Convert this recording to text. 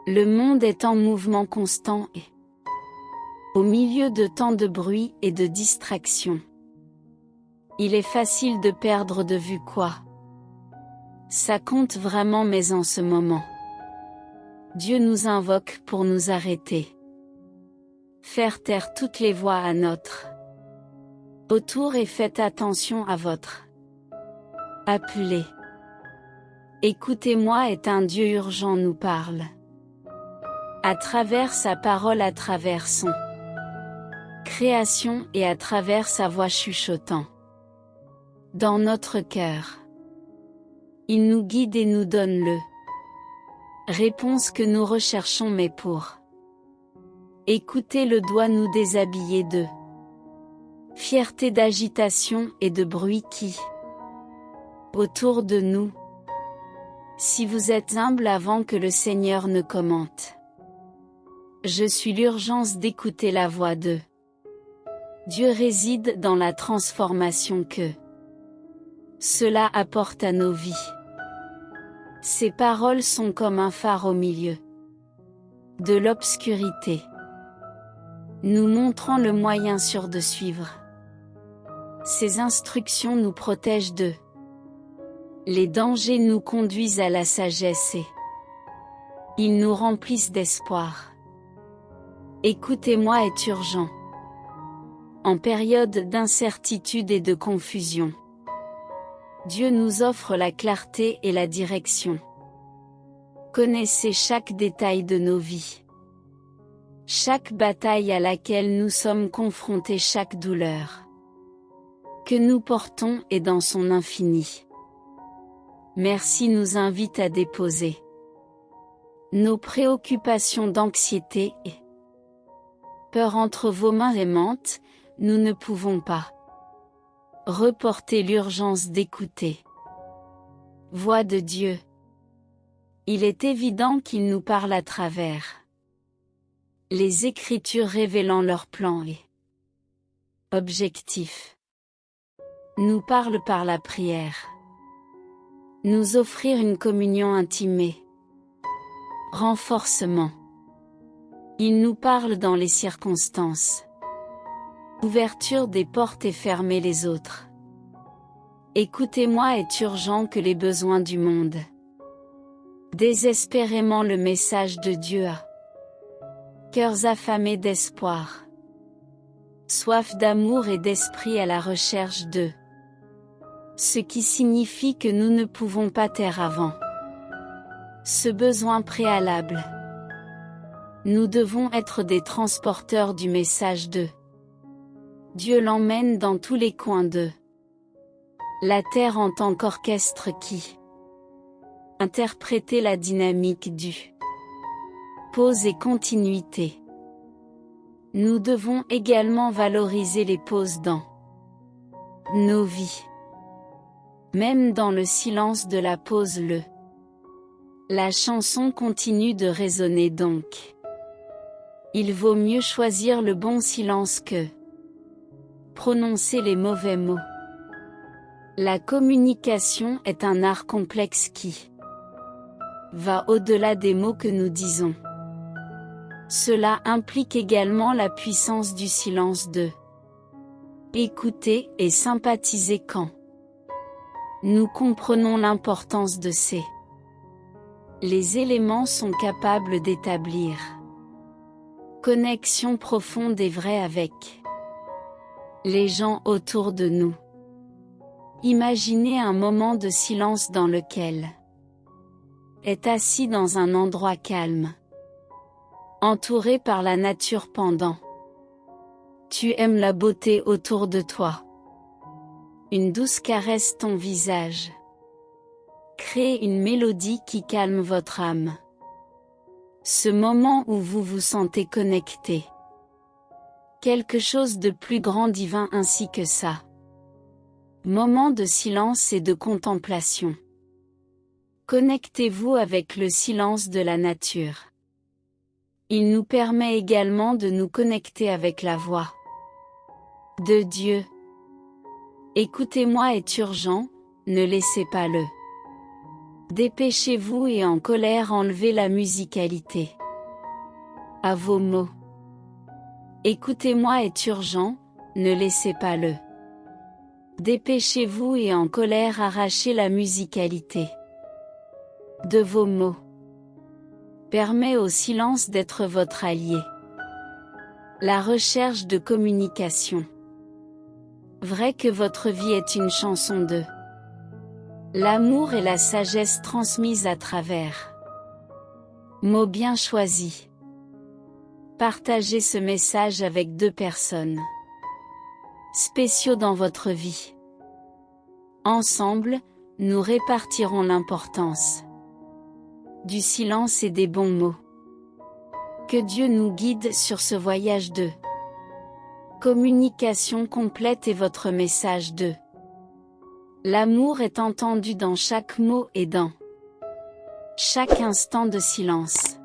Le monde est en mouvement constant et, au milieu de tant de bruit et de distractions, il est facile de perdre de vue quoi. Ça compte vraiment, mais en ce moment, Dieu nous invoque pour nous arrêter. Faire taire toutes les voix à notre autour et faites attention à votre appelé. Écoutez-moi est un Dieu urgent nous parle. À travers sa parole, à travers son création et à travers sa voix chuchotant. Dans notre cœur. Il nous guide et nous donne le réponse que nous recherchons, mais pour écouter le doit nous déshabiller de fierté, d'agitation et de bruit qui autour de nous. Si vous êtes humble avant que le Seigneur ne commente, je suis l'urgence d'écouter la voix de Dieu réside dans la transformation que cela apporte à nos vies. Ces paroles sont comme un phare au milieu de l'obscurité, nous montrant le moyen sûr de suivre. Ces instructions nous protègent de les dangers, nous conduisent à la sagesse et ils nous remplissent d'espoir. Écoutez-moi est urgent. En période d'incertitude et de confusion, Dieu nous offre la clarté et la direction. Connaissez chaque détail de nos vies. Chaque bataille à laquelle nous sommes confrontés, chaque douleur que nous portons est dans son infini. Merci nous invite à déposer nos préoccupations d'anxiété et peur entre vos mains aimantes. Nous ne pouvons pas reporter l'urgence d'écouter voix de Dieu. Il est évident qu'il nous parle à travers les Écritures révélant leurs plans et objectifs. Nous parle par la prière. Nous offrir une communion intime et renforcement. Il nous parle dans les circonstances. Ouverture des portes et fermer les autres. Écoutez-moi est urgent que les besoins du monde. Désespérément le message de Dieu a cœurs affamés d'espoir. Soif d'amour et d'esprit à la recherche de ce qui signifie que nous ne pouvons pas taire avant ce besoin préalable. Nous devons être des transporteurs du message de Dieu, l'emmène dans tous les coins de la terre en tant qu'orchestre qui interprétait la dynamique du pause et continuité. Nous devons également valoriser les pauses dans nos vies. Même dans le silence de la pause, la chanson continue de résonner donc. Il vaut mieux choisir le bon silence que prononcer les mauvais mots. La communication est un art complexe qui va au-delà des mots que nous disons. Cela implique également la puissance du silence de écouter et sympathiser quand nous comprenons l'importance de ces les éléments sont capables d'établir connexion profonde et vraie avec les gens autour de nous. Imaginez un moment de silence dans lequel est assis dans un endroit calme, entouré par la nature pendant. Tu aimes la beauté autour de toi. Une douce caresse ton visage. Créez une mélodie qui calme votre âme. Ce moment où vous vous sentez connecté. Quelque chose de plus grand, divin ainsi que ça. Moment de silence et de contemplation. Connectez-vous avec le silence de la nature. Il nous permet également de nous connecter avec la voix de Dieu. Écoutez-moi est urgent, ne laissez pas le Dépêchez-vous et en colère enlevez la musicalité à vos mots. Écoutez-moi est urgent, ne laissez pas le. Dépêchez-vous et en colère arrachez la musicalité de vos mots. Permet au silence d'être votre allié. La recherche de communication. Vrai que votre vie est une chanson de l'amour et la sagesse transmise à travers mots bien choisis. Partagez ce message avec 2 personnes spéciaux dans votre vie. Ensemble, nous répartirons l'importance du silence et des bons mots. Que Dieu nous guide sur ce voyage de communication complète et votre message de l'amour est entendu dans chaque mot et dans chaque instant de silence.